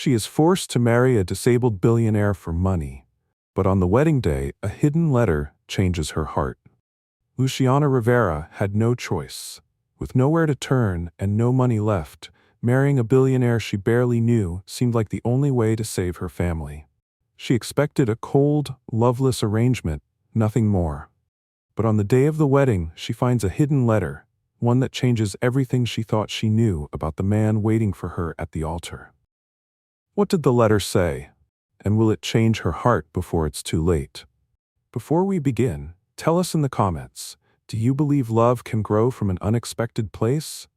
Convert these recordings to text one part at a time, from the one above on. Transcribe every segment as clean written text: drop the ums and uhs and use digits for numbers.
She is forced to marry a disabled billionaire for money. But on the wedding day, a hidden letter changes her heart. Luciana Rivera had no choice. With nowhere to turn and no money left, marrying a billionaire she barely knew seemed like the only way to save her family. She expected a cold, loveless arrangement, nothing more. But on the day of the wedding, she finds a hidden letter, one that changes everything she thought she knew about the man waiting for her at the altar. What did the letter say? And will it change her heart before it's too late? Before we begin, tell us in the comments, do you believe love can grow from an unexpected place?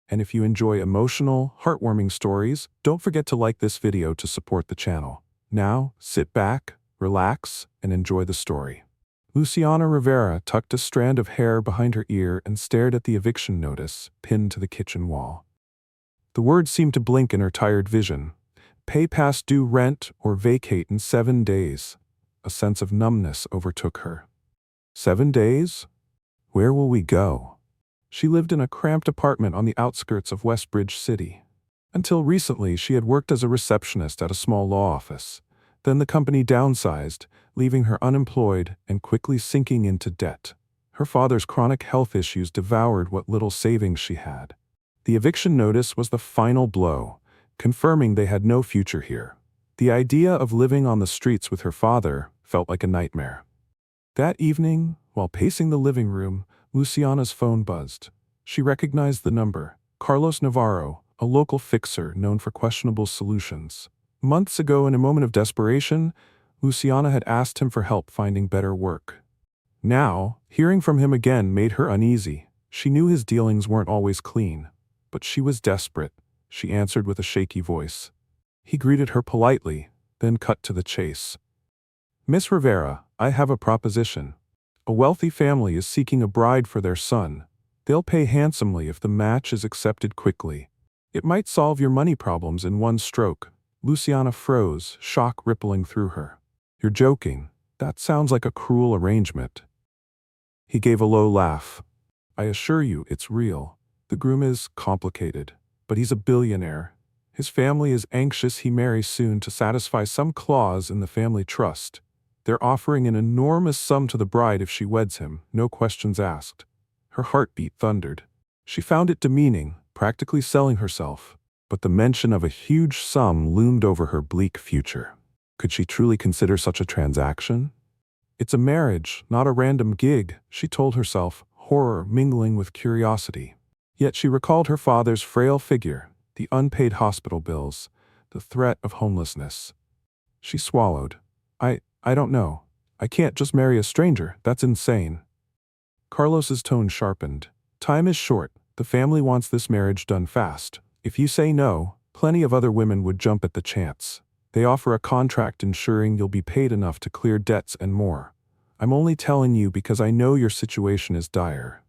And if you enjoy emotional, heartwarming stories, don't forget to like this video to support the channel. Now, sit back, relax, and enjoy the story. Luciana Rivera tucked a strand of hair behind her ear and stared at the eviction notice pinned to the kitchen wall. The words seemed to blink in her tired vision. Pay past due rent or vacate in 7 days. A sense of numbness overtook her. 7 days? Where will we go? She lived in a cramped apartment on the outskirts of Westbridge City. Until recently, she had worked as a receptionist at a small law office. Then the company downsized, leaving her unemployed and quickly sinking into debt. Her father's chronic health issues devoured what little savings she had. The eviction notice was the final blow, confirming they had no future here. The idea of living on the streets with her father felt like a nightmare. That evening, while pacing the living room, Luciana's phone buzzed. She recognized the number, Carlos Navarro, a local fixer known for questionable solutions. Months ago, in a moment of desperation, Luciana had asked him for help finding better work. Now, hearing from him again made her uneasy. She knew his dealings weren't always clean, but she was desperate. She answered with a shaky voice. He greeted her politely, then cut to the chase. Miss Rivera, I have a proposition. A wealthy family is seeking a bride for their son. They'll pay handsomely if the match is accepted quickly. It might solve your money problems in one stroke. Luciana froze, shock rippling through her. You're joking. That sounds like a cruel arrangement. He gave a low laugh. I assure you, it's real. The groom is complicated, but he's a billionaire. His family is anxious he marries soon to satisfy some clause in the family trust. They're offering an enormous sum to the bride if she weds him, no questions asked. Her heartbeat thundered. She found it demeaning, practically selling herself, but the mention of a huge sum loomed over her bleak future. Could she truly consider such a transaction? It's a marriage, not a random gig, she told herself, horror mingling with curiosity. Yet she recalled her father's frail figure, the unpaid hospital bills, the threat of homelessness. She swallowed. I don't know. I can't just marry a stranger, that's insane. Carlos's tone sharpened. Time is short. The family wants this marriage done fast. If you say no, plenty of other women would jump at the chance. They offer a contract ensuring you'll be paid enough to clear debts and more. I'm only telling you because I know your situation is dire.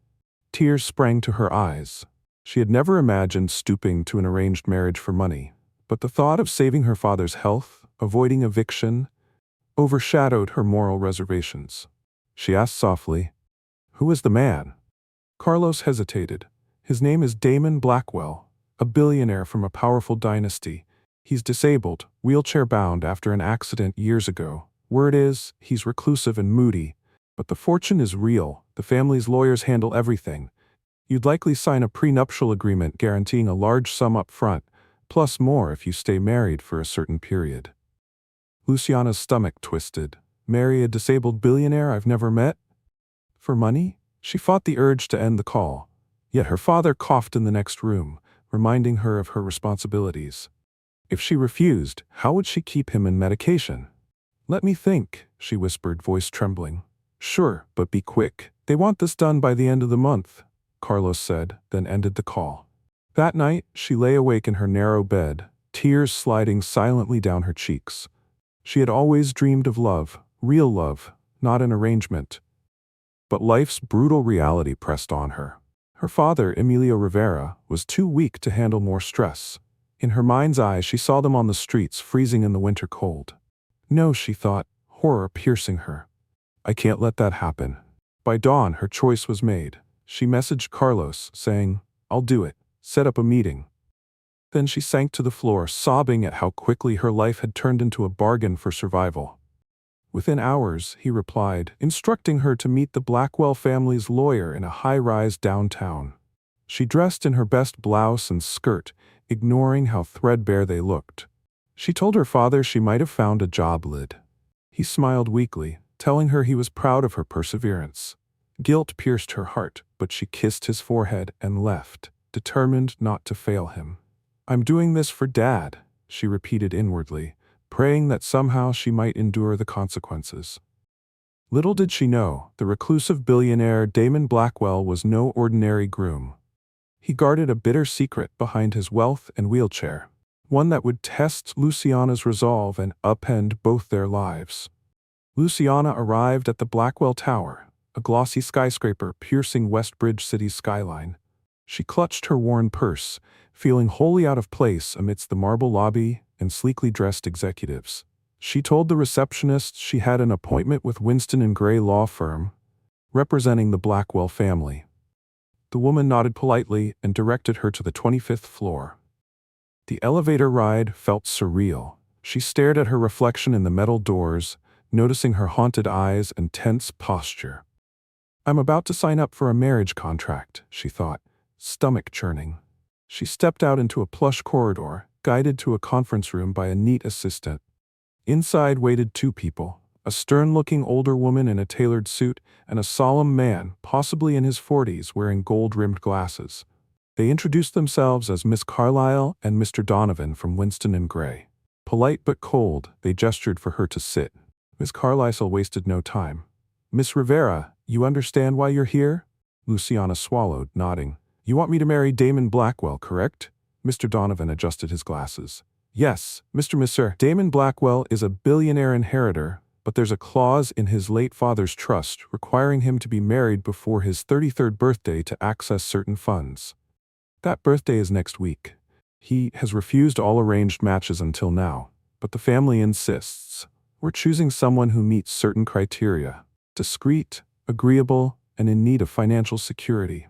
Tears sprang to her eyes. She had never imagined stooping to an arranged marriage for money, but the thought of saving her father's health, avoiding eviction, overshadowed her moral reservations. She asked softly, Who is the man? Carlos hesitated. His name is Damon Blackwell, a billionaire from a powerful dynasty. He's disabled, wheelchair-bound after an accident years ago. Word is, he's reclusive and moody, but the fortune is real. The family's lawyers handle everything. You'd likely sign a prenuptial agreement guaranteeing a large sum up front, plus more if you stay married for a certain period. Luciana's stomach twisted. Marry a disabled billionaire I've never met? For money? She fought the urge to end the call. Yet her father coughed in the next room, reminding her of her responsibilities. If she refused, how would she keep him in medication? Let me think, she whispered, voice trembling. Sure, but be quick. They want this done by the end of the month, Carlos said, then ended the call. That night, she lay awake in her narrow bed, tears sliding silently down her cheeks. She had always dreamed of love, real love, not an arrangement. But life's brutal reality pressed on her. Her father, Emilio Rivera, was too weak to handle more stress. In her mind's eye, she saw them on the streets, freezing in the winter cold. No, she thought, horror piercing her. I can't let that happen. By dawn, her choice was made. She messaged Carlos, saying, I'll do it. Set up a meeting. Then she sank to the floor, sobbing at how quickly her life had turned into a bargain for survival. Within hours, he replied, instructing her to meet the Blackwell family's lawyer in a high-rise downtown. She dressed in her best blouse and skirt, ignoring how threadbare they looked. She told her father she might have found a job lid. He smiled weakly, telling her he was proud of her perseverance. Guilt pierced her heart, but she kissed his forehead and left, determined not to fail him. "I'm doing this for Dad," she repeated inwardly, praying that somehow she might endure the consequences. Little did she know, the reclusive billionaire Damon Blackwell was no ordinary groom. He guarded a bitter secret behind his wealth and wheelchair, one that would test Luciana's resolve and upend both their lives. Luciana arrived at the Blackwell Tower, a glossy skyscraper piercing Westbridge City's skyline. She clutched her worn purse, feeling wholly out of place amidst the marble lobby and sleekly dressed executives. She told the receptionist she had an appointment with Winston & Gray law firm, representing the Blackwell family. The woman nodded politely and directed her to the 25th floor. The elevator ride felt surreal. She stared at her reflection in the metal doors, noticing her haunted eyes and tense posture. "I'm about to sign up for a marriage contract," she thought, stomach churning. She stepped out into a plush corridor, guided to a conference room by a neat assistant. Inside waited two people, a stern-looking older woman in a tailored suit and a solemn man, possibly in his 40s, wearing gold-rimmed glasses. They introduced themselves as Miss Carlyle and Mr. Donovan from Winston & Gray. Polite but cold, they gestured for her to sit. Miss Carlyle wasted no time. "Miss Rivera, you understand why you're here?" Luciana swallowed, nodding. "You want me to marry Damon Blackwell, correct?" Mr. Donovan adjusted his glasses. "Yes, Mr. Damon Blackwell is a billionaire inheritor, but there's a clause in his late father's trust requiring him to be married before his 33rd birthday to access certain funds. That birthday is next week. He has refused all arranged matches until now, but the family insists. We're choosing someone who meets certain criteria: discreet, agreeable, and in need of financial security."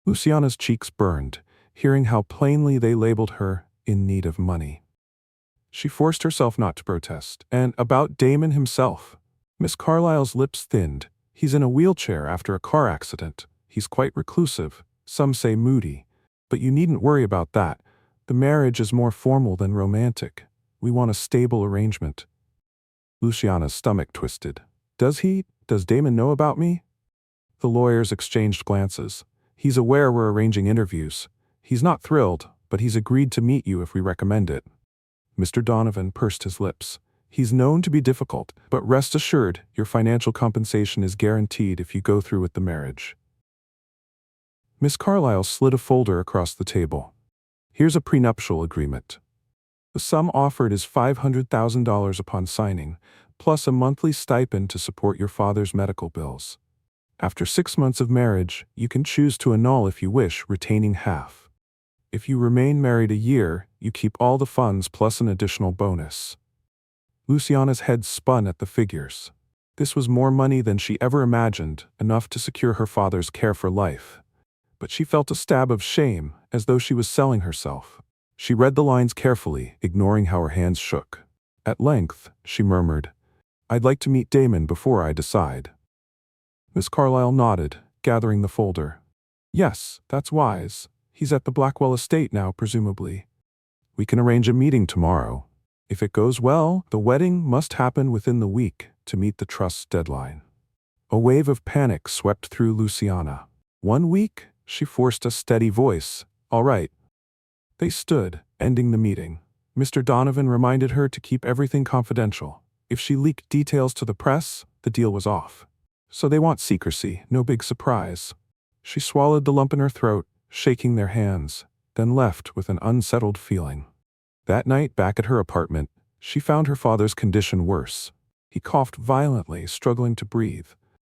Luciana's cheeks burned, hearing how plainly they labeled her in need of money. She forced herself not to protest. "And about Damon himself?" Miss Carlyle's lips thinned. "He's in a wheelchair after a car accident. He's quite reclusive, some say moody. But you needn't worry about that. The marriage is more formal than romantic. We want a stable arrangement." Luciana's stomach twisted. Does Damon know about me?" The lawyers exchanged glances. "He's aware we're arranging interviews. He's not thrilled, but he's agreed to meet you if we recommend it." Mr. Donovan pursed his lips. "He's known to be difficult, but rest assured, your financial compensation is guaranteed if you go through with the marriage." Miss Carlyle slid a folder across the table. "Here's a prenuptial agreement. The sum offered is $500,000 upon signing, plus a monthly stipend to support your father's medical bills. After 6 months of marriage, you can choose to annul if you wish, retaining half. If you remain married a year, you keep all the funds plus an additional bonus." Luciana's head spun at the figures. This was more money than she ever imagined, enough to secure her father's care for life. But she felt a stab of shame, as though she was selling herself. She read the lines carefully, ignoring how her hands shook. At length, she murmured, "I'd like to meet Damon before I decide." Miss Carlyle nodded, gathering the folder. "Yes, that's wise. He's at the Blackwell estate now, presumably. We can arrange a meeting tomorrow. If it goes well, the wedding must happen within the week to meet the trust's deadline." A wave of panic swept through Luciana. 1 week? She forced a steady voice. "All right." They stood, ending the meeting. Mr. Donovan reminded her to keep everything confidential. If she leaked details to the press, the deal was off. So they want secrecy, no big surprise. She swallowed the lump in her throat, shaking their hands, then left with an unsettled feeling. That night, back at her apartment, she found her father's condition worse. He coughed violently, struggling to breathe.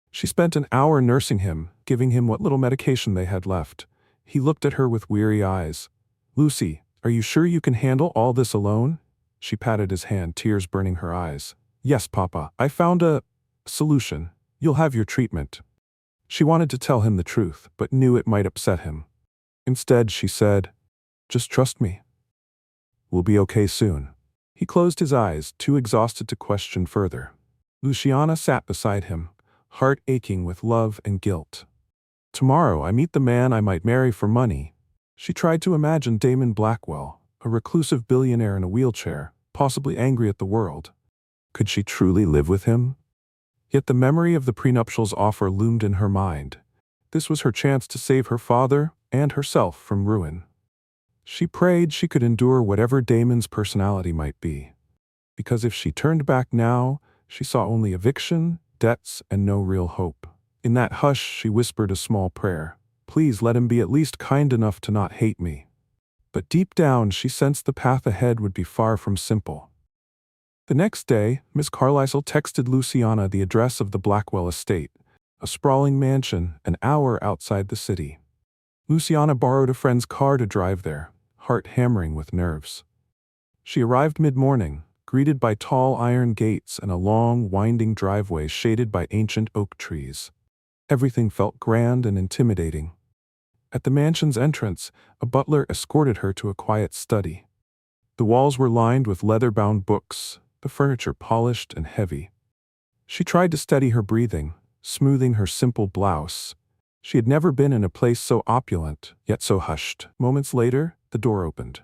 She spent an hour nursing him, giving him what little medication they had left. He looked at her with weary eyes. "Lucy, are you sure you can handle all this alone?" She patted his hand, tears burning her eyes. "Yes, Papa, I found a solution. You'll have your treatment." She wanted to tell him the truth, but knew it might upset him. Instead, she said, "Just trust me." We'll be okay soon. He closed his eyes, too exhausted to question further. Luciana sat beside him, heart aching with love and guilt. Tomorrow I meet the man I might marry for money. She tried to imagine Damon Blackwell, a reclusive billionaire in a wheelchair, possibly angry at the world. Could she truly live with him? Yet the memory of the prenuptials offer loomed in her mind. This was her chance to save her father and herself from ruin. She prayed she could endure whatever Damon's personality might be. Because if she turned back now, she saw only eviction, debts, and no real hope. In that hush, she whispered a small prayer. Please let him be at least kind enough to not hate me. But deep down, she sensed the path ahead would be far from simple. The next day, Miss Carlisle texted Luciana the address of the Blackwell estate, a sprawling mansion an hour outside the city. Luciana borrowed a friend's car to drive there, heart hammering with nerves. She arrived mid-morning, greeted by tall iron gates and a long, winding driveway shaded by ancient oak trees. Everything felt grand and intimidating. At the mansion's entrance, a butler escorted her to a quiet study. The walls were lined with leather-bound books, the furniture polished and heavy. She tried to steady her breathing, smoothing her simple blouse. She had never been in a place so opulent, yet so hushed. Moments later, the door opened.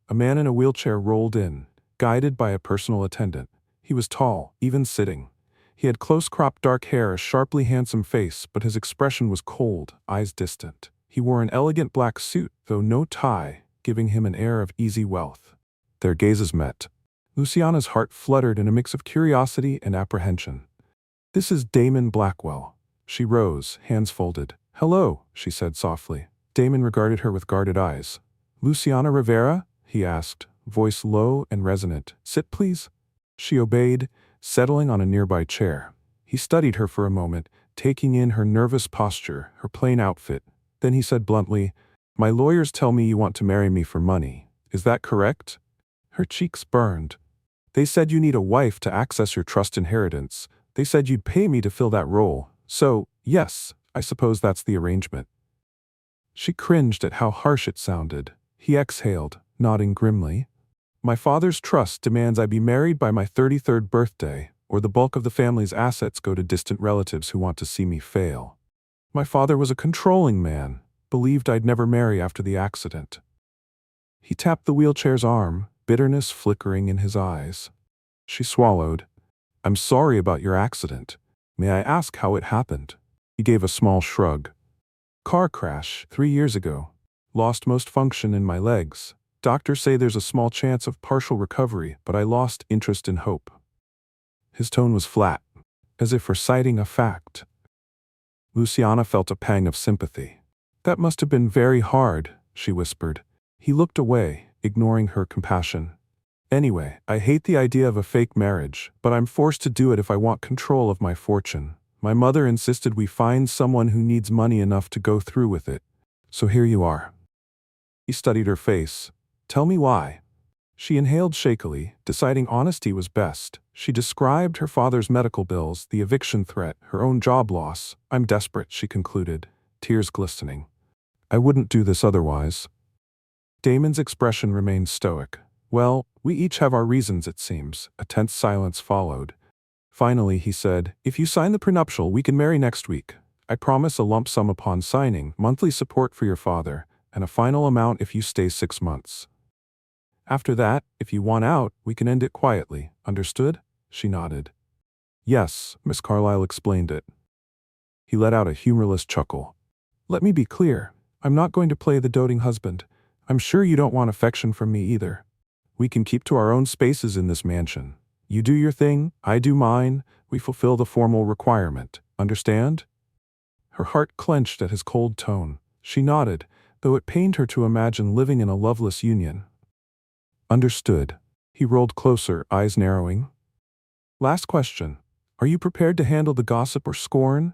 A man in a wheelchair rolled in, guided by a personal attendant. He was tall, even sitting. He had close-cropped dark hair, a sharply handsome face, but his expression was cold, eyes distant. He wore an elegant black suit, though no tie, giving him an air of easy wealth. Their gazes met. Luciana's heart fluttered in a mix of curiosity and apprehension. "This is Damon Blackwell." She rose, hands folded. "Hello," she said softly. Damon regarded her with guarded eyes. "Luciana Rivera?" he asked, voice low and resonant. "Sit, please." She obeyed, settling on a nearby chair. He studied her for a moment, taking in her nervous posture, her plain outfit. Then he said bluntly, "My lawyers tell me you want to marry me for money. Is that correct?" Her cheeks burned. "They said you need a wife to access your trust inheritance. They said you'd pay me to fill that role. So, yes, I suppose that's the arrangement." She cringed at how harsh it sounded. He exhaled, nodding grimly. "My father's trust demands I be married by my 33rd birthday, or the bulk of the family's assets go to distant relatives who want to see me fail. My father was a controlling man, believed I'd never marry after the accident." He tapped the wheelchair's arm, bitterness flickering in his eyes. She swallowed. "I'm sorry about your accident. May I ask how it happened?" He gave a small shrug. "Car crash, 3 years ago. Lost most function in my legs. Doctors say there's a small chance of partial recovery, but I lost interest in hope." His tone was flat, as if reciting a fact. Luciana felt a pang of sympathy. "That must have been very hard," she whispered. He looked away, ignoring her compassion. "Anyway, I hate the idea of a fake marriage, but I'm forced to do it if I want control of my fortune. My mother insisted we find someone who needs money enough to go through with it. So here you are." He studied her face. "Tell me why." She inhaled shakily, deciding honesty was best. She described her father's medical bills, the eviction threat, her own job loss. "I'm desperate," she concluded, tears glistening. "I wouldn't do this otherwise." Damon's expression remained stoic. "Well, we each have our reasons, it seems." A tense silence followed. Finally, he said, "If you sign the prenuptial, we can marry next week. I promise a lump sum upon signing, monthly support for your father, and a final amount if you stay 6 months. After that, if you want out, we can end it quietly. Understood?" She nodded. "Yes," Miss Carlisle explained it. He let out a humorless chuckle. "Let me be clear. I'm not going to play the doting husband. I'm sure you don't want affection from me either. We can keep to our own spaces in this mansion. You do your thing, I do mine, we fulfill the formal requirement. Understand?" Her heart clenched at his cold tone. She nodded, though it pained her to imagine living in a loveless union. "Understood." He rolled closer, eyes narrowing. "Last question. Are you prepared to handle the gossip or scorn?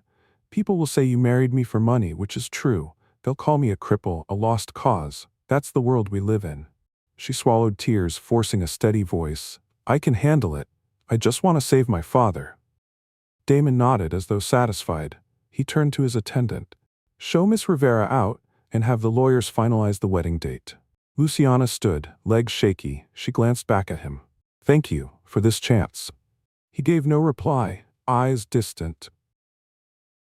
People will say you married me for money, which is true. They'll call me a cripple, a lost cause. That's the world we live in." She swallowed tears, forcing a steady voice. "I can handle it. I just want to save my father." Damon nodded as though satisfied. He turned to his attendant. "Show Miss Rivera out, and have the lawyers finalize the wedding date." Luciana stood, legs shaky. She glanced back at him. "Thank you for this chance." He gave no reply, eyes distant.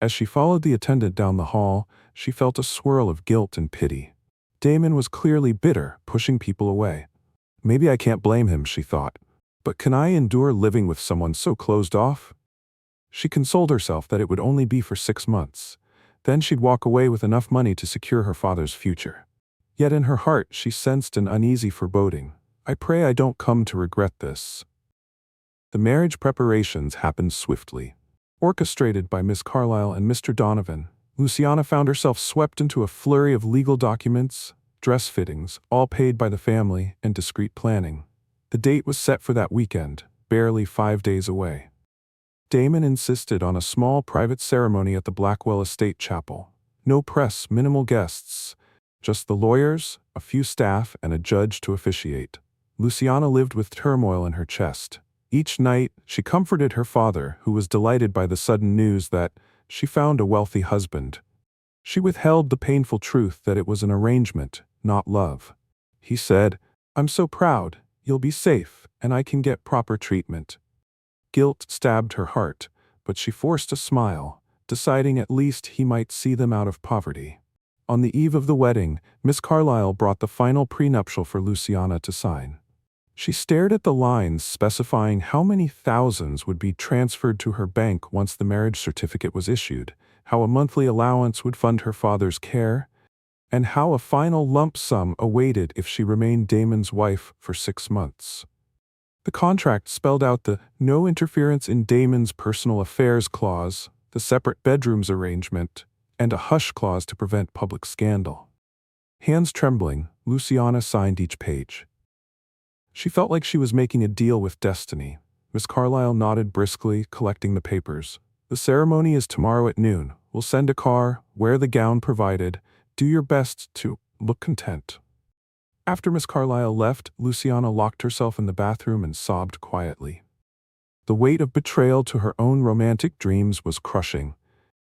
As she followed the attendant down the hall, she felt a swirl of guilt and pity. Damon was clearly bitter, pushing people away. Maybe I can't blame him, she thought. But can I endure living with someone so closed off? She consoled herself that it would only be for 6 months. Then she'd walk away with enough money to secure her father's future. Yet in her heart she sensed an uneasy foreboding. I pray I don't come to regret this. The marriage preparations happened swiftly. Orchestrated by Miss Carlyle and Mr. Donovan, Luciana found herself swept into a flurry of legal documents, dress fittings, all paid by the family, and discreet planning. The date was set for that weekend, barely 5 days away. Damon insisted on a small private ceremony at the Blackwell Estate Chapel. No press, minimal guests. Just the lawyers, a few staff, and a judge to officiate. Luciana lived with turmoil in her chest. Each night, she comforted her father, who was delighted by the sudden news that she found a wealthy husband. She withheld the painful truth that it was an arrangement, not love. He said, "I'm so proud, you'll be safe, and I can get proper treatment." Guilt stabbed her heart, but she forced a smile, deciding at least he might see them out of poverty. On the eve of the wedding, Miss Carlyle brought the final prenuptial for Luciana to sign. She stared at the lines specifying how many thousands would be transferred to her bank once the marriage certificate was issued, how a monthly allowance would fund her father's care, and how a final lump sum awaited if she remained Damon's wife for 6 months. The contract spelled out the no interference in Damon's personal affairs clause, the separate bedrooms arrangement, and a hush clause to prevent public scandal. Hands trembling, Luciana signed each page. She felt like she was making a deal with destiny. Miss Carlyle nodded briskly, collecting the papers. "The ceremony is tomorrow at noon. We'll send a car, wear the gown provided, do your best to look content." After Miss Carlyle left, Luciana locked herself in the bathroom and sobbed quietly. The weight of betrayal to her own romantic dreams was crushing.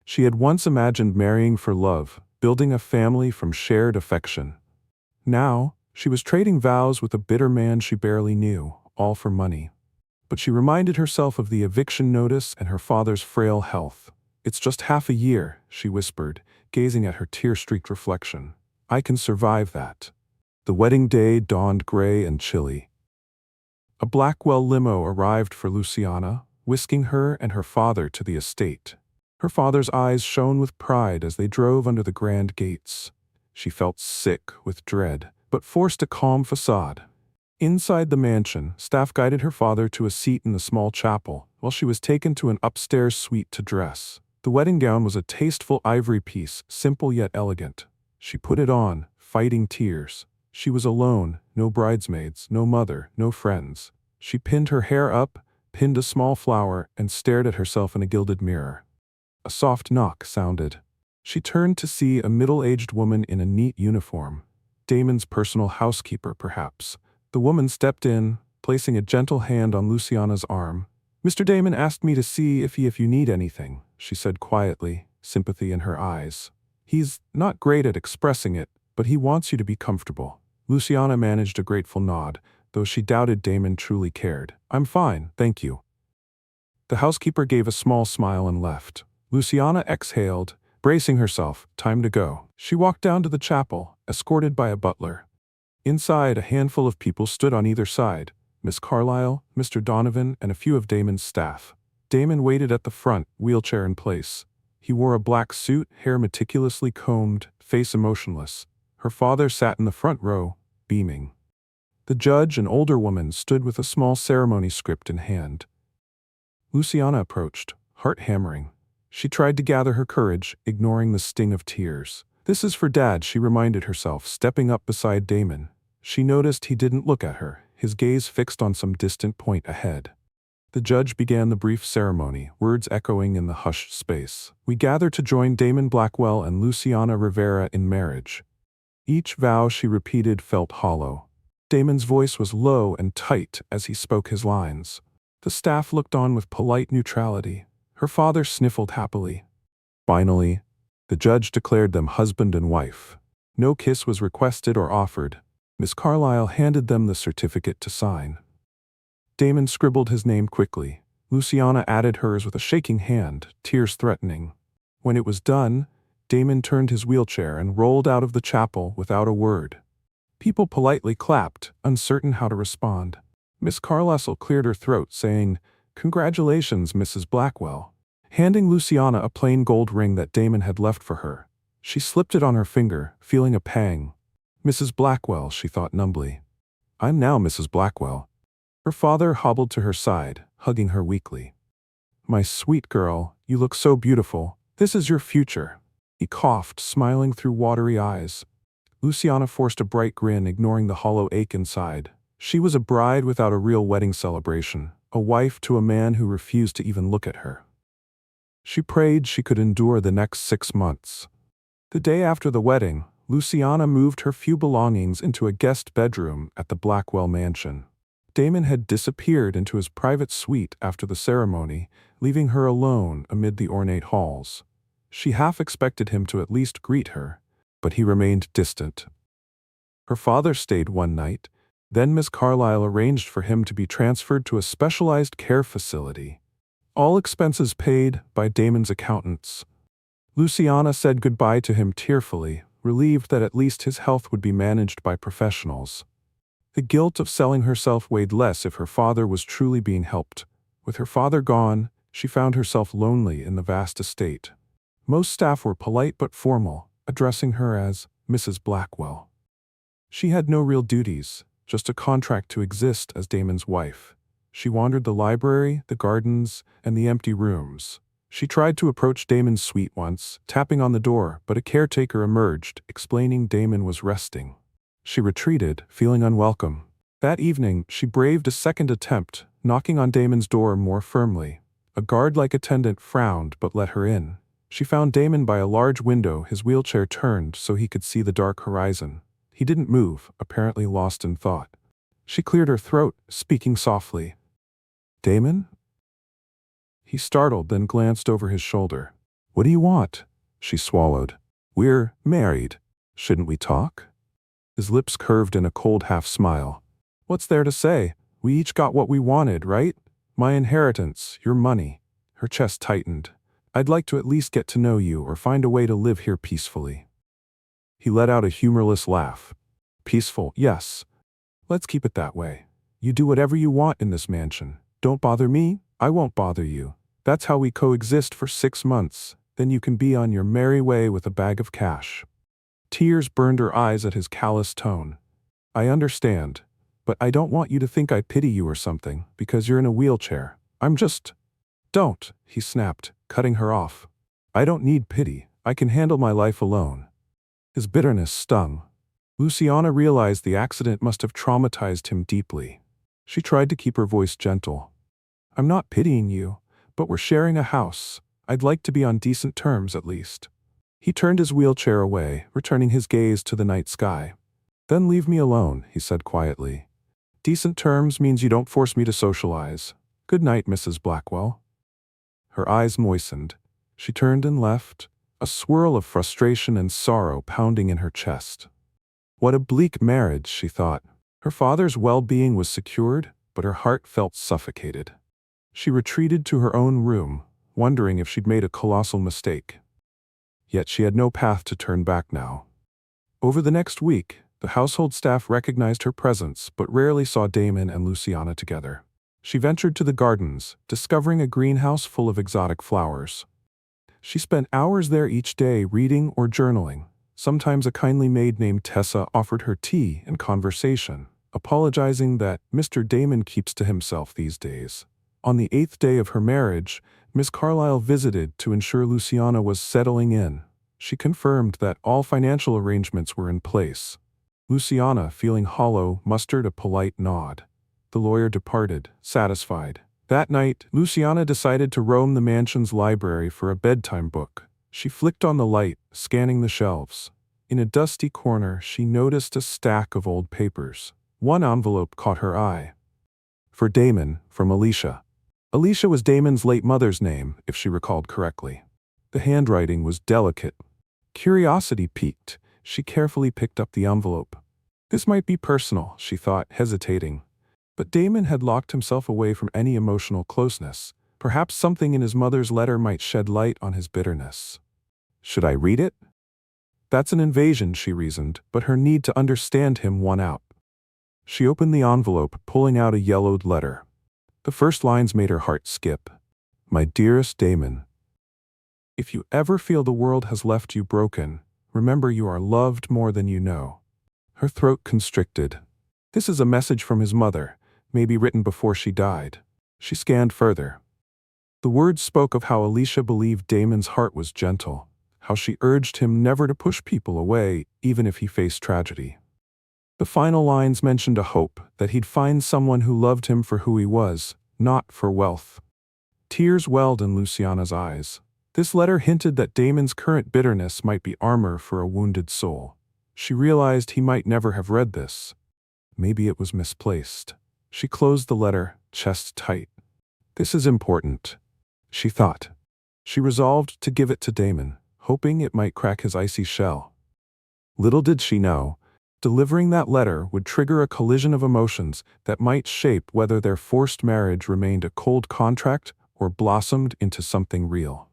She had once imagined marrying for love, building a family from shared affection. Now, she was trading vows with a bitter man she barely knew, all for money. But she reminded herself of the eviction notice and her father's frail health. "It's just half a year," she whispered, gazing at her tear-streaked reflection. "I can survive that." The wedding day dawned gray and chilly. A Blackwell limo arrived for Luciana, whisking her and her father to the estate. Her father's eyes shone with pride as they drove under the grand gates. She felt sick with dread, but forced a calm facade. Inside the mansion, staff guided her father to a seat in the small chapel, while she was taken to an upstairs suite to dress. The wedding gown was a tasteful ivory piece, simple yet elegant. She put it on, fighting tears. She was alone, no bridesmaids, no mother, no friends. She pinned her hair up, pinned a small flower, and stared at herself in a gilded mirror. A soft knock sounded. She turned to see a middle-aged woman in a neat uniform. Damon's personal housekeeper, perhaps. The woman stepped in, placing a gentle hand on Luciana's arm. "Mr. Damon asked me to see if you need anything," she said quietly, sympathy in her eyes. "He's not great at expressing it, but he wants you to be comfortable." Luciana managed a grateful nod, though she doubted Damon truly cared. "I'm fine, thank you." The housekeeper gave a small smile and left. Luciana exhaled, bracing herself, time to go. She walked down to the chapel, escorted by a butler. Inside, a handful of people stood on either side, Miss Carlyle, Mr. Donovan, and a few of Damon's staff. Damon waited at the front, wheelchair in place. He wore a black suit, hair meticulously combed, face emotionless. Her father sat in the front row, beaming. The judge, an older woman, stood with a small ceremony script in hand. Luciana approached, heart hammering. She tried to gather her courage, ignoring the sting of tears. "This is for Dad," she reminded herself, stepping up beside Damon. She noticed he didn't look at her, his gaze fixed on some distant point ahead. The judge began the brief ceremony, words echoing in the hushed space. "We gather to join Damon Blackwell and Luciana Rivera in marriage." Each vow she repeated felt hollow. Damon's voice was low and tight as he spoke his lines. The staff looked on with polite neutrality. Her father sniffled happily. Finally, the judge declared them husband and wife. No kiss was requested or offered. Miss Carlyle handed them the certificate to sign. Damon scribbled his name quickly. Luciana added hers with a shaking hand, tears threatening. When it was done, Damon turned his wheelchair and rolled out of the chapel without a word. People politely clapped, uncertain how to respond. Miss Carlyle cleared her throat, saying, "Congratulations, Mrs. Blackwell," handing Luciana a plain gold ring that Damon had left for her. She slipped it on her finger, feeling a pang. "Mrs. Blackwell," she thought numbly. "I'm now Mrs. Blackwell." Her father hobbled to her side, hugging her weakly. "My sweet girl, you look so beautiful. This is your future." He coughed, smiling through watery eyes. Luciana forced a bright grin, ignoring the hollow ache inside. She was a bride without a real wedding celebration, a wife to a man who refused to even look at her. She prayed she could endure the next 6 months. The day after the wedding, Luciana moved her few belongings into a guest bedroom at the Blackwell mansion. Damon had disappeared into his private suite after the ceremony, leaving her alone amid the ornate halls. She half expected him to at least greet her, but he remained distant. Her father stayed one night, then Miss Carlyle arranged for him to be transferred to a specialized care facility. All expenses paid by Damon's accountants. Luciana said goodbye to him tearfully, relieved that at least his health would be managed by professionals. The guilt of selling herself weighed less if her father was truly being helped. With her father gone, she found herself lonely in the vast estate. Most staff were polite but formal, addressing her as Mrs. Blackwell. She had no real duties, just a contract to exist as Damon's wife. She wandered the library, the gardens, and the empty rooms. She tried to approach Damon's suite once, tapping on the door, but a caretaker emerged, explaining Damon was resting. She retreated, feeling unwelcome. That evening, she braved a second attempt, knocking on Damon's door more firmly. A guard-like attendant frowned but let her in. She found Damon by a large window, his wheelchair turned so he could see the dark horizon. He didn't move, apparently lost in thought. She cleared her throat, speaking softly. "Damon?" He startled, then glanced over his shoulder. "What do you want?" She swallowed. "We're married. Shouldn't we talk?" His lips curved in a cold half-smile. "What's there to say? We each got what we wanted, right? My inheritance, your money." Her chest tightened. "I'd like to at least get to know you or find a way to live here peacefully." He let out a humorless laugh. "Peaceful, yes. Let's keep it that way. You do whatever you want in this mansion. Don't bother me, I won't bother you. That's how we coexist for 6 months. Then you can be on your merry way with a bag of cash." Tears burned her eyes at his callous tone. "I understand, but I don't want you to think I pity you or something, because you're in a wheelchair. I'm just—" "Don't," he snapped, cutting her off. "I don't need pity. I can handle my life alone." His bitterness stung. Luciana realized the accident must have traumatized him deeply. She tried to keep her voice gentle. "I'm not pitying you, but we're sharing a house. I'd like to be on decent terms at least." He turned his wheelchair away, returning his gaze to the night sky. "Then leave me alone," he said quietly. "Decent terms means you don't force me to socialize. Good night, Mrs. Blackwell." Her eyes moistened. She turned and left, a swirl of frustration and sorrow pounding in her chest. What a bleak marriage, she thought. Her father's well-being was secured, but her heart felt suffocated. She retreated to her own room, wondering if she'd made a colossal mistake. Yet she had no path to turn back now. Over the next week, the household staff recognized her presence but rarely saw Damon and Luciana together. She ventured to the gardens, discovering a greenhouse full of exotic flowers. She spent hours there each day reading or journaling. Sometimes a kindly maid named Tessa offered her tea and conversation, apologizing that Mr. Damon keeps to himself these days. On the 8th day of her marriage, Miss Carlyle visited to ensure Luciana was settling in. She confirmed that all financial arrangements were in place. Luciana, feeling hollow, mustered a polite nod. The lawyer departed, satisfied. That night, Luciana decided to roam the mansion's library for a bedtime book. She flicked on the light, scanning the shelves. In a dusty corner, she noticed a stack of old papers. One envelope caught her eye. For Damon, from Alicia. Alicia was Damon's late mother's name, if she recalled correctly. The handwriting was delicate. Curiosity piqued. She carefully picked up the envelope. This might be personal, she thought, hesitating. But Damon had locked himself away from any emotional closeness. Perhaps something in his mother's letter might shed light on his bitterness. Should I read it? That's an invasion, she reasoned, but her need to understand him won out. She opened the envelope, pulling out a yellowed letter. The first lines made her heart skip. My dearest Damon, if you ever feel the world has left you broken, remember you are loved more than you know. Her throat constricted. This is a message from his mother, maybe written before she died. She scanned further. The words spoke of how Alicia believed Damon's heart was gentle, how she urged him never to push people away, even if he faced tragedy. The final lines mentioned a hope that he'd find someone who loved him for who he was, not for wealth. Tears welled in Luciana's eyes. This letter hinted that Damon's current bitterness might be armor for a wounded soul. She realized he might never have read this. Maybe it was misplaced. She closed the letter, chest tight. This is important, she thought. She resolved to give it to Damon, hoping it might crack his icy shell. Little did she know, delivering that letter would trigger a collision of emotions that might shape whether their forced marriage remained a cold contract or blossomed into something real.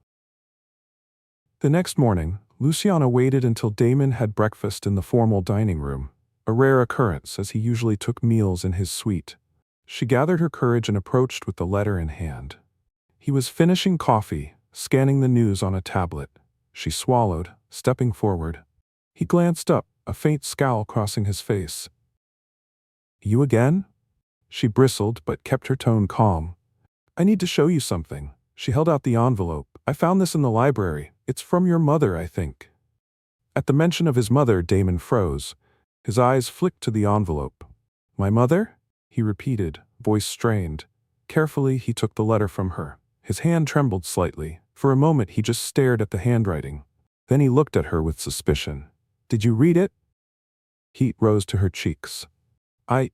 The next morning, Luciana waited until Damon had breakfast in the formal dining room, a rare occurrence as he usually took meals in his suite. She gathered her courage and approached with the letter in hand. He was finishing coffee, scanning the news on a tablet. She swallowed, stepping forward. He glanced up, a faint scowl crossing his face. You again? She bristled but kept her tone calm. I need to show you something. She held out the envelope. I found this in the library. It's from your mother, I think. At the mention of his mother, Damon froze. His eyes flicked to the envelope. My mother? He repeated, voice strained. Carefully, he took the letter from her. His hand trembled slightly. For a moment, he just stared at the handwriting. Then he looked at her with suspicion. Did you read it? Heat rose to her cheeks.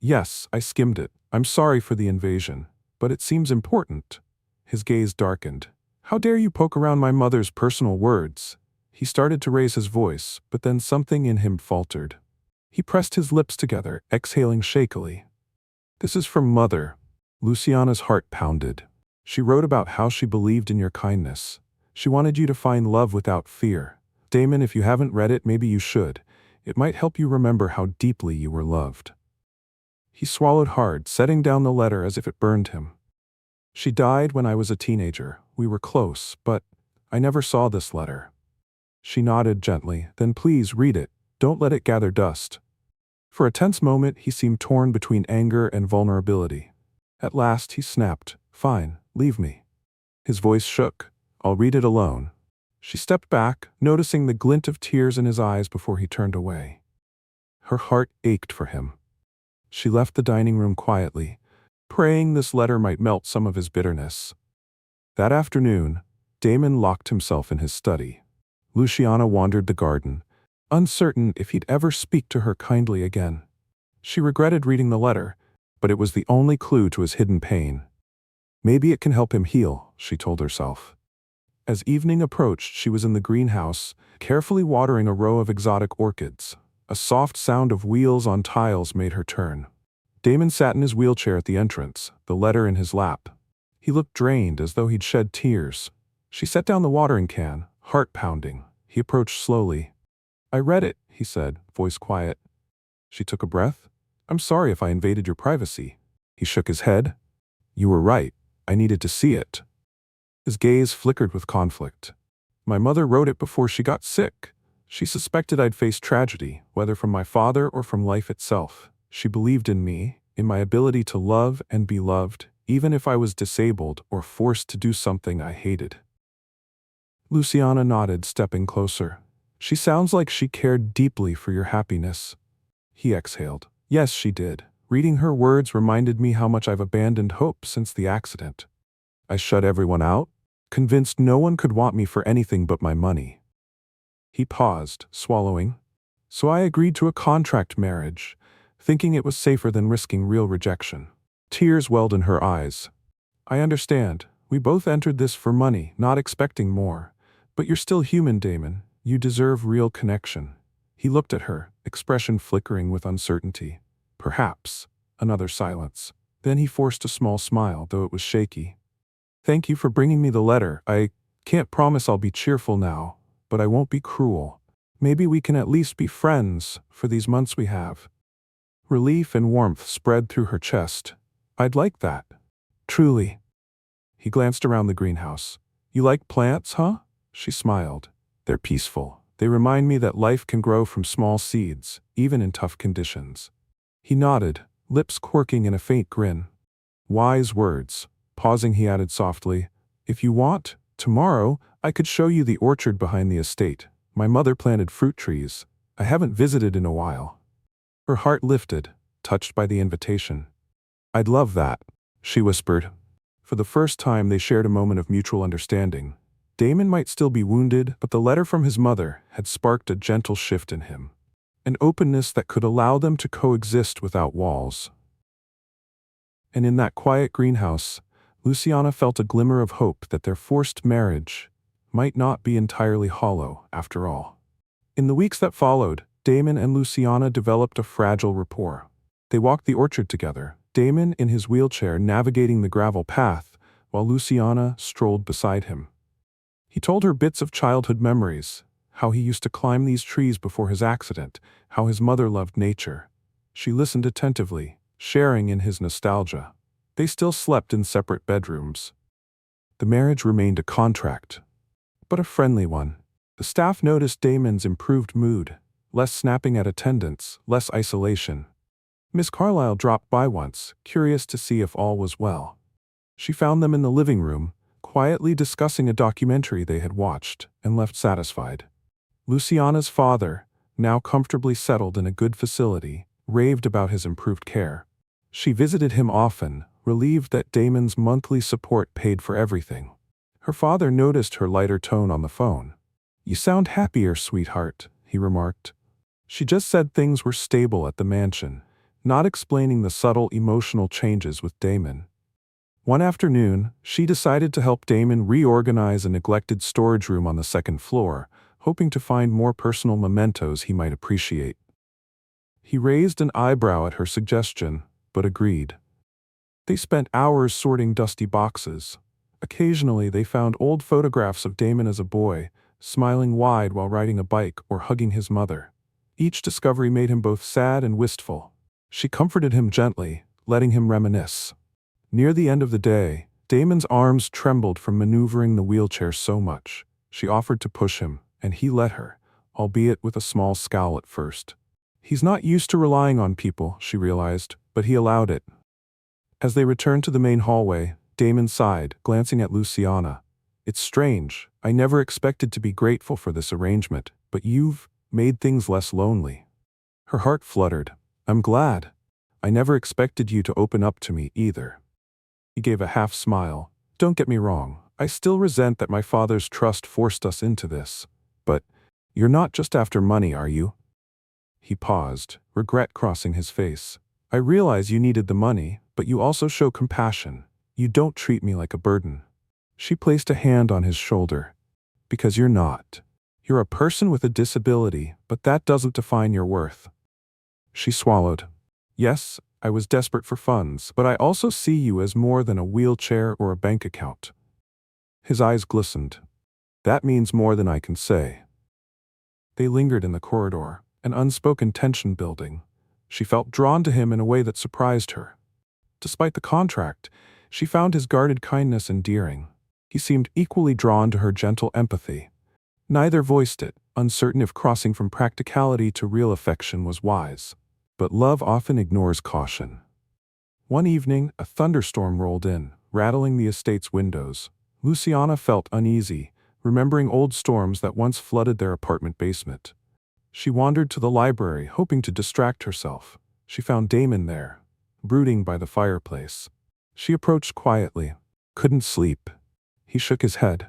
Yes, I skimmed it. I'm sorry for the invasion. But it seems important. His gaze darkened. How dare you poke around my mother's personal words? He started to raise his voice, but then something in him faltered. He pressed his lips together, exhaling shakily. This is from Mother. Luciana's heart pounded. She wrote about how she believed in your kindness. She wanted you to find love without fear. Damon, if you haven't read it, maybe you should. It might help you remember how deeply you were loved. He swallowed hard, setting down the letter as if it burned him. She died when I was a teenager. We were close, but I never saw this letter. She nodded gently. Then please read it. Don't let it gather dust. For a tense moment, he seemed torn between anger and vulnerability. At last, he snapped. Fine, leave me. His voice shook. I'll read it alone. She stepped back, noticing the glint of tears in his eyes before he turned away. Her heart ached for him. She left the dining room quietly, praying this letter might melt some of his bitterness. That afternoon, Damon locked himself in his study. Luciana wandered the garden, uncertain if he'd ever speak to her kindly again. She regretted reading the letter, but it was the only clue to his hidden pain. Maybe it can help him heal, she told herself. As evening approached, she was in the greenhouse, carefully watering a row of exotic orchids. A soft sound of wheels on tiles made her turn. Damon sat in his wheelchair at the entrance, the letter in his lap. He looked drained, as though he'd shed tears. She set down the watering can, heart pounding. He approached slowly. I read it, he said, voice quiet. She took a breath. I'm sorry if I invaded your privacy. He shook his head. You were right. I needed to see it. His gaze flickered with conflict. My mother wrote it before she got sick. She suspected I'd face tragedy, whether from my father or from life itself. She believed in me, in my ability to love and be loved, even if I was disabled or forced to do something I hated. Luciana nodded, stepping closer. She sounds like she cared deeply for your happiness. He exhaled. Yes, she did. Reading her words reminded me how much I've abandoned hope since the accident. I shut everyone out, convinced no one could want me for anything but my money. He paused, swallowing. So I agreed to a contract marriage, thinking it was safer than risking real rejection. Tears welled in her eyes. I understand. We both entered this for money, not expecting more. But you're still human, Damon. You deserve real connection. He looked at her, expression flickering with uncertainty. Perhaps. Another silence. Then he forced a small smile, though it was shaky. Thank you for bringing me the letter. I can't promise I'll be cheerful now, but I won't be cruel. Maybe we can at least be friends for these months we have. Relief and warmth spread through her chest. I'd like that. Truly. He glanced around the greenhouse. You like plants, huh? She smiled. They're peaceful. They remind me that life can grow from small seeds, even in tough conditions. He nodded, lips quirking in a faint grin. Wise words. Pausing, he added softly, if you want, tomorrow I could show you the orchard behind the estate. My mother planted fruit trees. I haven't visited in a while. Her heart lifted, touched by the invitation. I'd love that, she whispered. For the first time they shared a moment of mutual understanding. Damon might still be wounded, but the letter from his mother had sparked a gentle shift in him. An openness that could allow them to coexist without walls. And in that quiet greenhouse, Luciana felt a glimmer of hope that their forced marriage might not be entirely hollow after all. In the weeks that followed, Damon and Luciana developed a fragile rapport. They walked the orchard together, Damon in his wheelchair navigating the gravel path, while Luciana strolled beside him. He told her bits of childhood memories, how he used to climb these trees before his accident, how his mother loved nature. She listened attentively, sharing in his nostalgia. They still slept in separate bedrooms. The marriage remained a contract, but a friendly one. The staff noticed Damon's improved mood, less snapping at attendants, less isolation. Miss Carlyle dropped by once, curious to see if all was well. She found them in the living room, quietly discussing a documentary they had watched, and left satisfied. Luciana's father, now comfortably settled in a good facility, raved about his improved care. She visited him often, relieved that Damon's monthly support paid for everything. Her father noticed her lighter tone on the phone. You sound happier, sweetheart, he remarked. She just said things were stable at the mansion, not explaining the subtle emotional changes with Damon. One afternoon, she decided to help Damon reorganize a neglected storage room on the second floor, hoping to find more personal mementos he might appreciate. He raised an eyebrow at her suggestion, but agreed. They spent hours sorting dusty boxes. Occasionally, they found old photographs of Damon as a boy, smiling wide while riding a bike or hugging his mother. Each discovery made him both sad and wistful. She comforted him gently, letting him reminisce. Near the end of the day, Damon's arms trembled from maneuvering the wheelchair so much. She offered to push him, and he let her, albeit with a small scowl at first. He's not used to relying on people, she realized, but he allowed it. As they returned to the main hallway, Damon sighed, glancing at Luciana. It's strange. I never expected to be grateful for this arrangement, but you've made things less lonely. Her heart fluttered. I'm glad. I never expected you to open up to me either. He gave a half smile. Don't get me wrong. I still resent that my father's trust forced us into this. But you're not just after money, are you? He paused, regret crossing his face. I realize you needed the money, but you also show compassion. You don't treat me like a burden. She placed a hand on his shoulder. Because you're not. You're a person with a disability, but that doesn't define your worth. She swallowed. Yes, I was desperate for funds, but I also see you as more than a wheelchair or a bank account. His eyes glistened. That means more than I can say. They lingered in the corridor, an unspoken tension building. She felt drawn to him in a way that surprised her. Despite the contract, she found his guarded kindness endearing. He seemed equally drawn to her gentle empathy. Neither voiced it, uncertain if crossing from practicality to real affection was wise. But love often ignores caution. One evening, a thunderstorm rolled in, rattling the estate's windows. Luciana felt uneasy, remembering old storms that once flooded their apartment basement. She wandered to the library, hoping to distract herself. She found Damon there, brooding by the fireplace. She approached quietly. Couldn't sleep. He shook his head.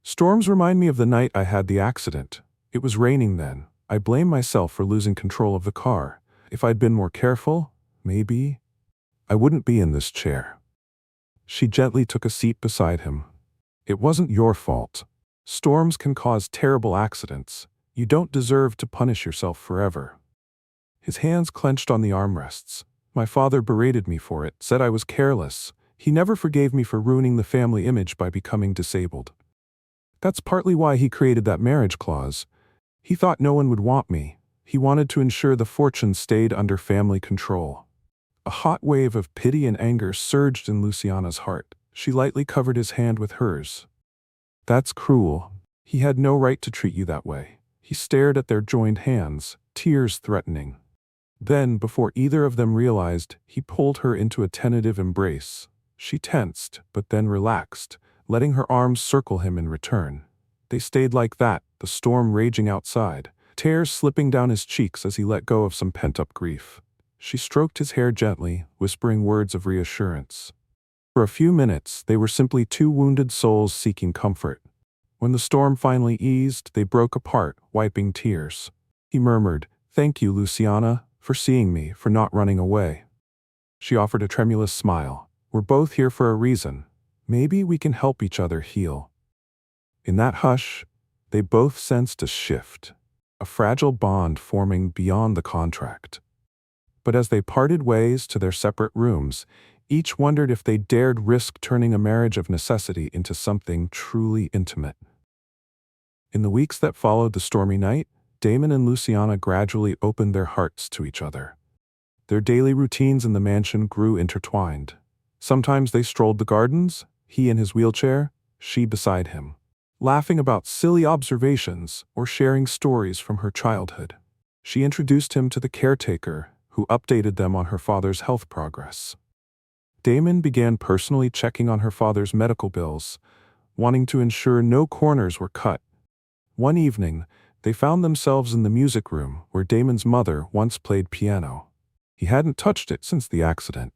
Storms remind me of the night I had the accident. It was raining then. I blame myself for losing control of the car. If I'd been more careful, maybe I wouldn't be in this chair. She gently took a seat beside him. It wasn't your fault. Storms can cause terrible accidents. You don't deserve to punish yourself forever." His hands clenched on the armrests. "My father berated me for it, said I was careless. He never forgave me for ruining the family image by becoming disabled. That's partly why he created that marriage clause. He thought no one would want me. He wanted to ensure the fortune stayed under family control." A hot wave of pity and anger surged in Luciana's heart. She lightly covered his hand with hers. "That's cruel. He had no right to treat you that way." He stared at their joined hands, tears threatening. Then, before either of them realized, he pulled her into a tentative embrace. She tensed, but then relaxed, letting her arms circle him in return. They stayed like that, the storm raging outside, tears slipping down his cheeks as he let go of some pent-up grief. She stroked his hair gently, whispering words of reassurance. For a few minutes, they were simply two wounded souls seeking comfort. When the storm finally eased, they broke apart, wiping tears. He murmured, "Thank you, Luciana, for seeing me, for not running away." She offered a tremulous smile. "We're both here for a reason. Maybe we can help each other heal." In that hush, they both sensed a shift, a fragile bond forming beyond the contract. But as they parted ways to their separate rooms, each wondered if they dared risk turning a marriage of necessity into something truly intimate. In the weeks that followed the stormy night, Damon and Luciana gradually opened their hearts to each other. Their daily routines in the mansion grew intertwined. Sometimes they strolled the gardens, he in his wheelchair, she beside him, laughing about silly observations or sharing stories from her childhood. She introduced him to the caretaker, who updated them on her father's health progress. Damon began personally checking on her father's medical bills, wanting to ensure no corners were cut. One evening, they found themselves in the music room where Damon's mother once played piano. He hadn't touched it since the accident.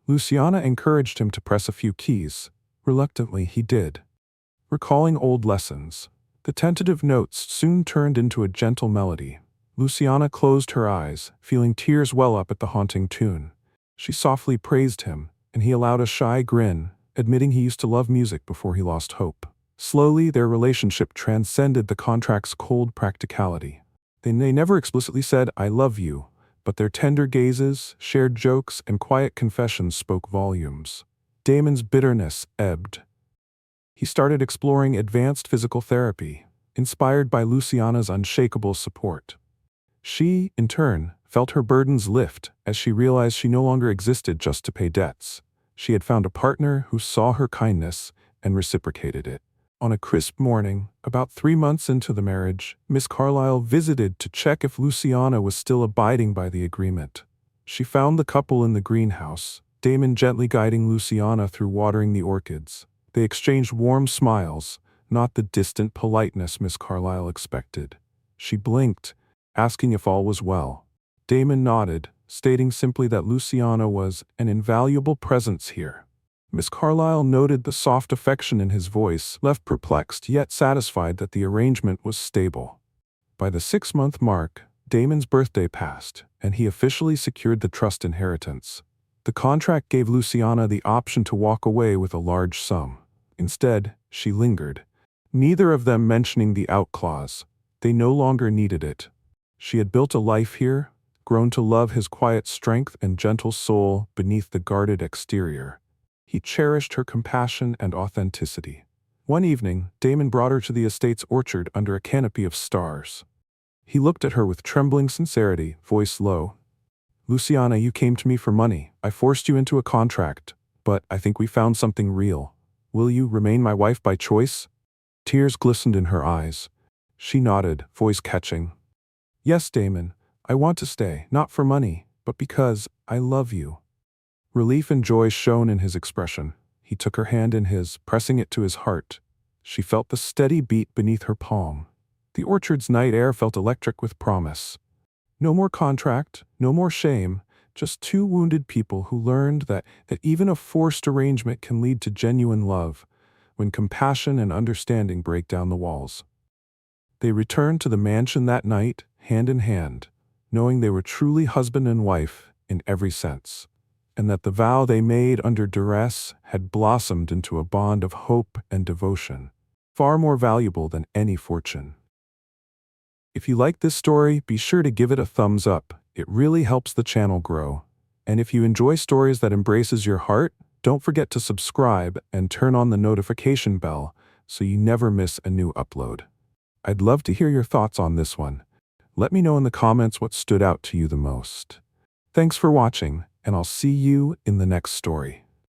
Luciana encouraged him to press a few keys. Reluctantly, he did. Recalling old lessons, the tentative notes soon turned into a gentle melody. Luciana closed her eyes, feeling tears well up at the haunting tune. She softly praised him, and he allowed a shy grin, admitting he used to love music before he lost hope. Slowly, their relationship transcended the contract's cold practicality. They never explicitly said, "I love you," but their tender gazes, shared jokes, and quiet confessions spoke volumes. Damon's bitterness ebbed. He started exploring advanced physical therapy, inspired by Luciana's unshakable support. She, in turn, felt her burdens lift as she realized she no longer existed just to pay debts. She had found a partner who saw her kindness and reciprocated it. On a crisp morning, about 3 months into the marriage, Miss Carlyle visited to check if Luciana was still abiding by the agreement. She found the couple in the greenhouse, Damon gently guiding Luciana through watering the orchids. They exchanged warm smiles, not the distant politeness Miss Carlyle expected. She blinked, asking if all was well. Damon nodded, stating simply that Luciana was an invaluable presence here. Miss Carlyle noted the soft affection in his voice, left perplexed yet satisfied that the arrangement was stable. By the 6-month mark, Damon's birthday passed, and he officially secured the trust inheritance. The contract gave Luciana the option to walk away with a large sum. Instead, she lingered, neither of them mentioning the out clause. They no longer needed it. She had built a life here, grown to love his quiet strength and gentle soul beneath the guarded exterior. He cherished her compassion and authenticity. One evening, Damon brought her to the estate's orchard under a canopy of stars. He looked at her with trembling sincerity, voice low. "Luciana, you came to me for money. I forced you into a contract, but I think we found something real. Will you remain my wife by choice?" Tears glistened in her eyes. She nodded, voice catching. "Yes, Damon, I want to stay, not for money, but because I love you." Relief and joy shone in his expression. He took her hand in his, pressing it to his heart. She felt the steady beat beneath her palm. The orchard's night air felt electric with promise. No more contract, no more shame, just two wounded people who learned that even a forced arrangement can lead to genuine love, when compassion and understanding break down the walls. They returned to the mansion that night, hand in hand, knowing they were truly husband and wife in every sense, and that the vow they made under duress had blossomed into a bond of hope and devotion, far more valuable than any fortune. If you like this story, be sure to give it a thumbs up. It really helps the channel grow. And if you enjoy stories that embraces your heart, don't forget to subscribe and turn on the notification bell so you never miss a new upload. I'd love to hear your thoughts on this one. Let me know in the comments what stood out to you the most. Thanks for watching, and I'll see you in the next story.